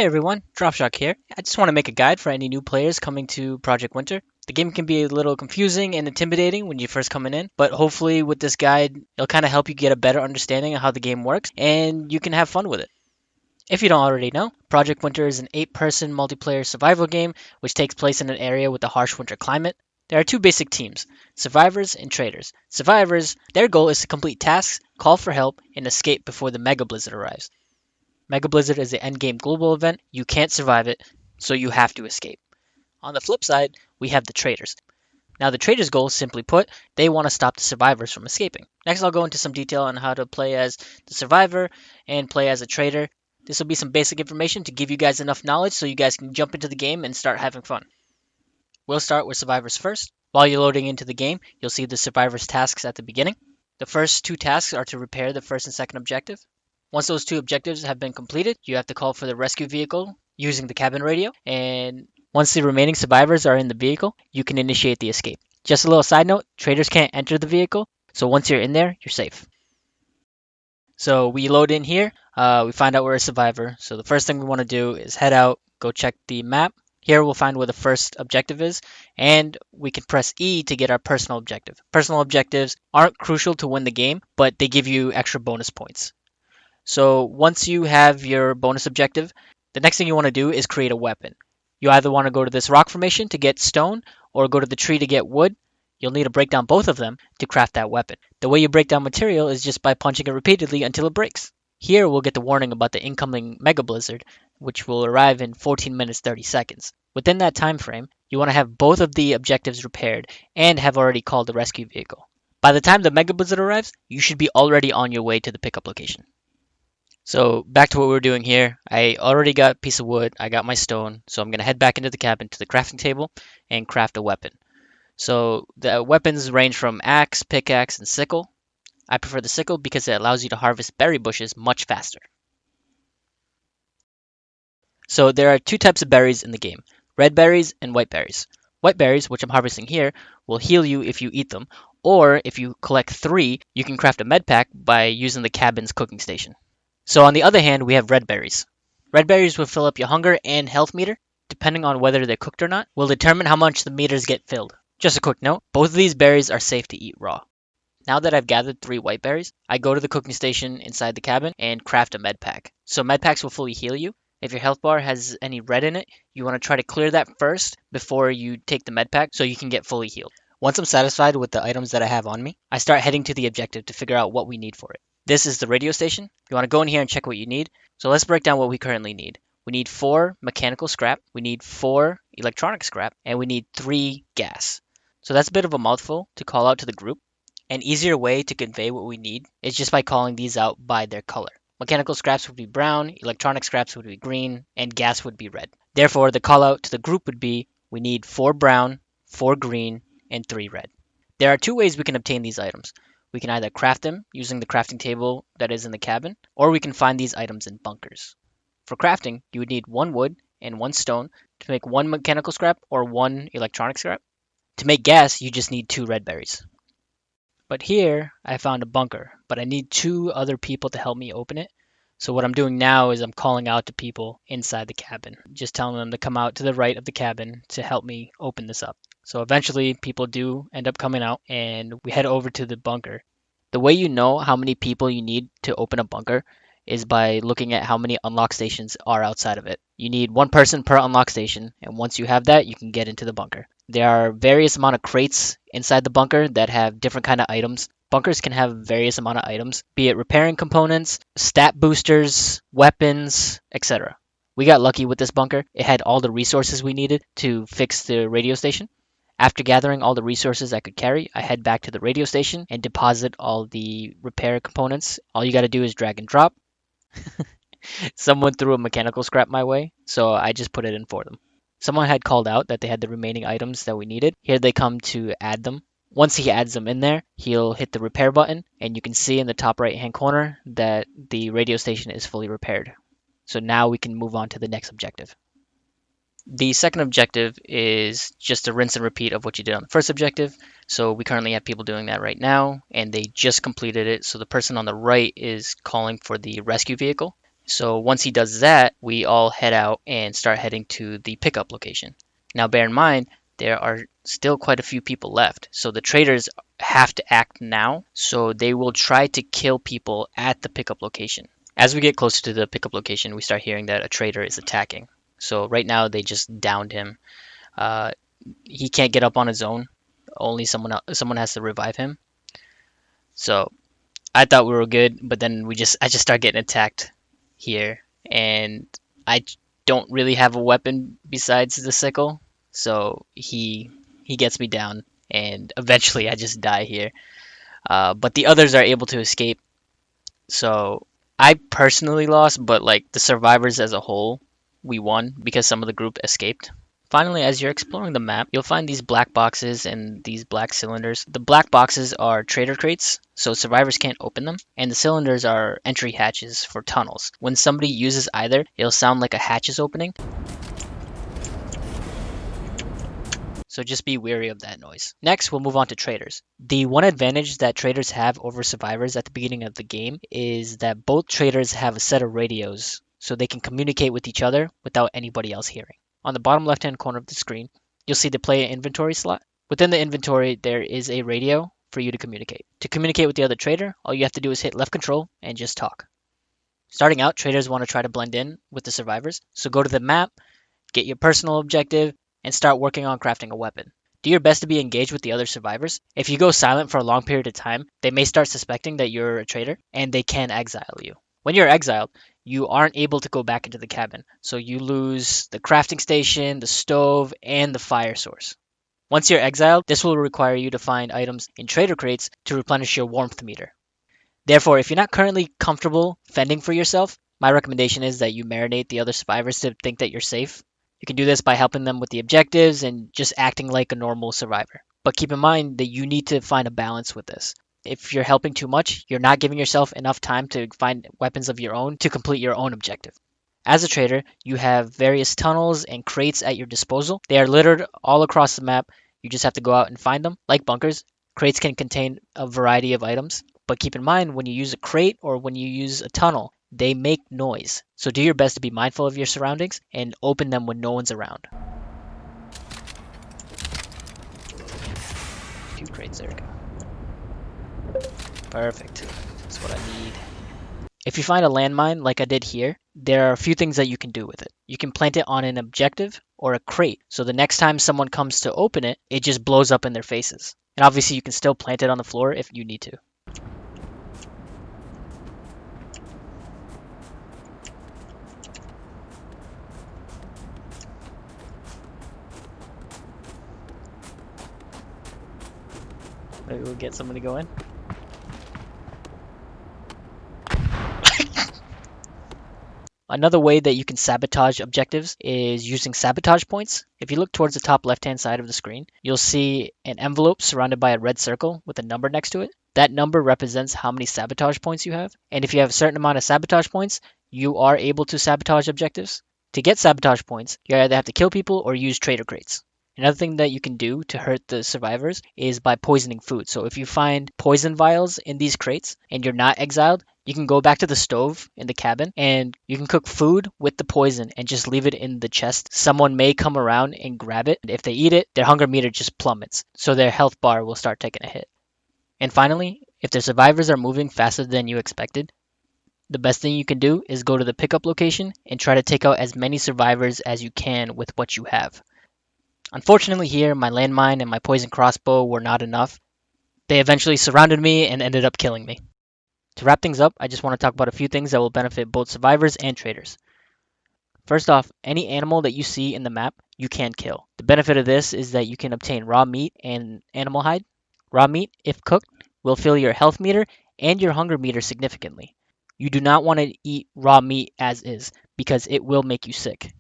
Hey everyone, Dropshock here. I just want to make a guide for any new players coming to Project Winter. The game can be a little confusing and intimidating when you're first coming in, but hopefully with this guide, it'll kind of help you get a better understanding of how the game works and you can have fun with it. If you don't already know, Project Winter is an 8-person multiplayer survival game which takes place in an area with a harsh winter climate. There are two basic teams, survivors and traders. Survivors, their goal is to complete tasks, call for help, and escape before the Mega Blizzard arrives. Mega Blizzard is the endgame global event. You can't survive it, so you have to escape. On the flip side, we have the traders. Now, the traders' goal, simply put, they want to stop the survivors from escaping. Next, I'll go into some detail on how to play as the survivor and play as a trader. This will be some basic information to give you guys enough knowledge so you guys can jump into the game and start having fun. We'll start with survivors first. While you're loading into the game, you'll see the survivors' tasks at the beginning. The first two tasks are to repair the first and second objective. Once those two objectives have been completed, you have to call for the rescue vehicle using the cabin radio, and once the remaining survivors are in the vehicle, you can initiate the escape. Just a little side note, traders can't enter the vehicle, so once you're in there, you're safe. So we load in here, we find out we're a survivor, so the first thing we want to do is head out, go check the map. Here we'll find where the first objective is, and we can press E to get our personal objective. Personal objectives aren't crucial to win the game, but they give you extra bonus points. So once you have your bonus objective, the next thing you want to do is create a weapon. You either want to go to this rock formation to get stone or go to the tree to get wood. You'll need to break down both of them to craft that weapon. The way you break down material is just by punching it repeatedly until it breaks. Here we'll get the warning about the incoming Mega Blizzard, which will arrive in 14 minutes 30 seconds. Within that time frame, you want to have both of the objectives repaired and have already called the rescue vehicle. By the time the Mega Blizzard arrives, you should be already on your way to the pickup location. So back to what we were doing here. I already got a piece of wood. I got my stone. So I'm going to head back into the cabin to the crafting table and craft a weapon. So the weapons range from axe, pickaxe, and sickle. I prefer the sickle because it allows you to harvest berry bushes much faster. So there are two types of berries in the game, red berries and white berries. White berries, which I'm harvesting here, will heal you if you eat them, or if you collect 3, you can craft a med pack by using the cabin's cooking station. So on the other hand, we have red berries. Red berries will fill up your hunger and health meter, depending on whether they're cooked or not, will determine how much the meters get filled. Just a quick note, both of these berries are safe to eat raw. Now that I've gathered 3 white berries, I go to the cooking station inside the cabin and craft a med pack. So med packs will fully heal you. If your health bar has any red in it, you want to try to clear that first before you take the med pack so you can get fully healed. Once I'm satisfied with the items that I have on me, I start heading to the objective to figure out what we need for it. This is the radio station. You want to go in here and check what you need. So let's break down what we currently need. We need 4 mechanical scrap, we need 4 electronic scrap, and we need 3 gas. So that's a bit of a mouthful to call out to the group. An easier way to convey what we need is just by calling these out by their color. Mechanical scraps would be brown, electronic scraps would be green, and gas would be red. Therefore, the call out to the group would be, we need 4 brown, 4 green, and 3 red. There are 2 ways we can obtain these items. We can either craft them using the crafting table that is in the cabin, or we can find these items in bunkers. For crafting, you would need 1 wood and 1 stone to make 1 mechanical scrap or 1 electronic scrap. To make gas, you just need 2 red berries. But here, I found a bunker, but I need 2 other people to help me open it. So what I'm doing now is I'm calling out to people inside the cabin, just telling them to come out to the right of the cabin to help me open this up. So eventually people do end up coming out and we head over to the bunker. The way you know how many people you need to open a bunker is by looking at how many unlock stations are outside of it. You need 1 person per unlock station, and once you have that, you can get into the bunker. There are various amount of crates inside the bunker that have different kind of items. Bunkers can have various amount of items, be it repairing components, stat boosters, weapons, etc. We got lucky with this bunker. It had all the resources we needed to fix the radio station. After gathering all the resources I could carry, I head back to the radio station and deposit all the repair components. All you got to do is drag and drop. Someone threw a mechanical scrap my way, so I just put it in for them. Someone had called out that they had the remaining items that we needed. Here they come to add them. Once he adds them in there, he'll hit the repair button, and you can see in the top right hand corner that the radio station is fully repaired. So now we can move on to the next objective. The second objective is just a rinse and repeat of what you did on the first objective. So we currently have people doing that right now, and they just completed it. So the person on the right is calling for the rescue vehicle. So once he does that, we all head out and start heading to the pickup location. Now, bear in mind, there are still quite a few people left. So the traders have to act now. So they will try to kill people at the pickup location. As we get closer to the pickup location, we start hearing that a trader is attacking. So right now, they just downed him. Uh, he can't get up on his own. Only someone has to revive him. So I thought we were good, but then I just start getting attacked here, and I don't really have a weapon besides the sickle, so he gets me down, and eventually I just die here. But the others are able to escape, so I personally lost, but like the survivors as a whole, we won because some of the group escaped. Finally, as you're exploring the map, you'll find these black boxes and these black cylinders. The black boxes are trader crates, so survivors can't open them, and the cylinders are entry hatches for tunnels. When somebody uses either, it'll sound like a hatch is opening, so just be wary of that noise. Next, we'll move on to traders. The one advantage that traders have over survivors at the beginning of the game is that both traders have a set of radios, so they can communicate with each other without anybody else hearing. On the bottom left-hand corner of the screen, you'll see the player inventory slot. Within the inventory, there is a radio for you to communicate. To communicate with the other trader, all you have to do is hit left control and just talk. Starting out, traders want to try to blend in with the survivors, so go to the map, get your personal objective, and start working on crafting a weapon. Do your best to be engaged with the other survivors. If you go silent for a long period of time, they may start suspecting that you're a traitor, and they can exile you. When you're exiled, you aren't able to go back into the cabin, so you lose the crafting station, the stove, and the fire source. Once you're exiled, this will require you to find items in trader crates to replenish your warmth meter. Therefore, if you're not currently comfortable fending for yourself, my recommendation is that you marinate the other survivors to think that you're safe. You can do this by helping them with the objectives and just acting like a normal survivor. But keep in mind that you need to find a balance with this. If you're helping too much, you're not giving yourself enough time to find weapons of your own to complete your own objective. As a trader, you have various tunnels and crates at your disposal. They are littered all across the map. You just have to go out and find them. Like bunkers, crates can contain a variety of items. But keep in mind, when you use a crate or when you use a tunnel, they make noise. So do your best to be mindful of your surroundings and open them when no one's around. 2 crates, there we go. Perfect. That's what I need. If you find a landmine like I did here, there are a few things that you can do with it. You can plant it on an objective or a crate, so the next time someone comes to open it, it just blows up in their faces. And obviously you can still plant it on the floor if you need to. Maybe we'll get someone to go in. Another way that you can sabotage objectives is using sabotage points. If you look towards the top left-hand side of the screen, you'll see an envelope surrounded by a red circle with a number next to it. That number represents how many sabotage points you have. And if you have a certain amount of sabotage points, you are able to sabotage objectives. To get sabotage points, you either have to kill people or use trader crates. Another thing that you can do to hurt the survivors is by poisoning food. So if you find poison vials in these crates and you're not exiled, you can go back to the stove in the cabin and you can cook food with the poison and just leave it in the chest. Someone may come around and grab it. If they eat it, their hunger meter just plummets, so their health bar will start taking a hit. And finally, if the survivors are moving faster than you expected, the best thing you can do is go to the pickup location and try to take out as many survivors as you can with what you have. Unfortunately here, my landmine and my poison crossbow were not enough. They eventually surrounded me and ended up killing me. To wrap things up, I just want to talk about a few things that will benefit both survivors and traders. First off, any animal that you see in the map, you can kill. The benefit of this is that you can obtain raw meat and animal hide. Raw meat, if cooked, will fill your health meter and your hunger meter significantly. You do not want to eat raw meat as is, because it will make you sick.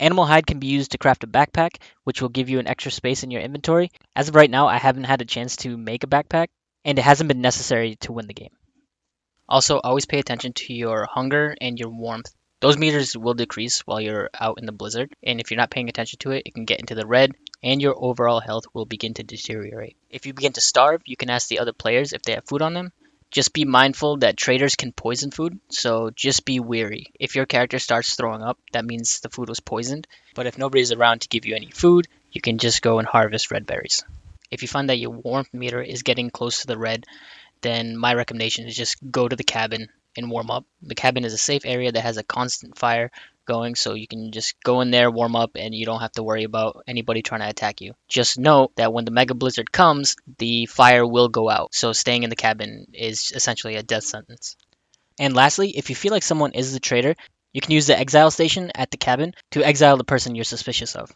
Animal hide can be used to craft a backpack, which will give you an extra space in your inventory. As of right now, I haven't had a chance to make a backpack, and it hasn't been necessary to win the game. Also, always pay attention to your hunger and your warmth. Those meters will decrease while you're out in the blizzard, and if you're not paying attention to it, it can get into the red, and your overall health will begin to deteriorate. If you begin to starve, you can ask the other players if they have food on them. Just be mindful that traders can poison food, so just be weary. If your character starts throwing up, that means the food was poisoned. But if nobody's around to give you any food, you can just go and harvest red berries. If you find that your warmth meter is getting close to the red, then my recommendation is just go to the cabin and warm up. The cabin is a safe area that has a constant fire going, so you can just go in there, warm up, and you don't have to worry about anybody trying to attack you. Just know that when the mega blizzard comes, the fire will go out, so staying in the cabin is essentially a death sentence. And lastly, if you feel like someone is the traitor, you can use the exile station at the cabin to exile the person you're suspicious of.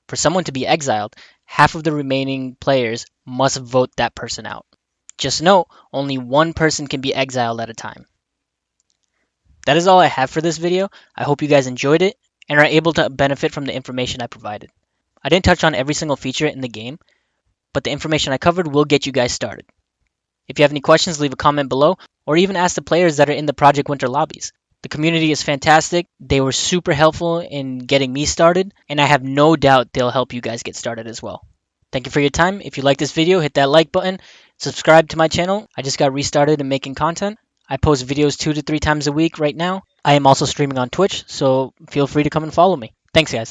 For someone to be exiled, half of the remaining players must vote that person out. Just note, only one person can be exiled at a time. That is all I have for this video. I hope you guys enjoyed it and are able to benefit from the information I provided. I didn't touch on every single feature in the game, but the information I covered will get you guys started. If you have any questions, leave a comment below, or even ask the players that are in the Project Winter lobbies. The community is fantastic. They were super helpful in getting me started, and I have no doubt they'll help you guys get started as well. Thank you for your time. If you like this video, hit that like button. Subscribe to my channel. I just got restarted and making content. I post videos 2 to 3 times a week right now. I am also streaming on Twitch, so feel free to come and follow me. Thanks, guys.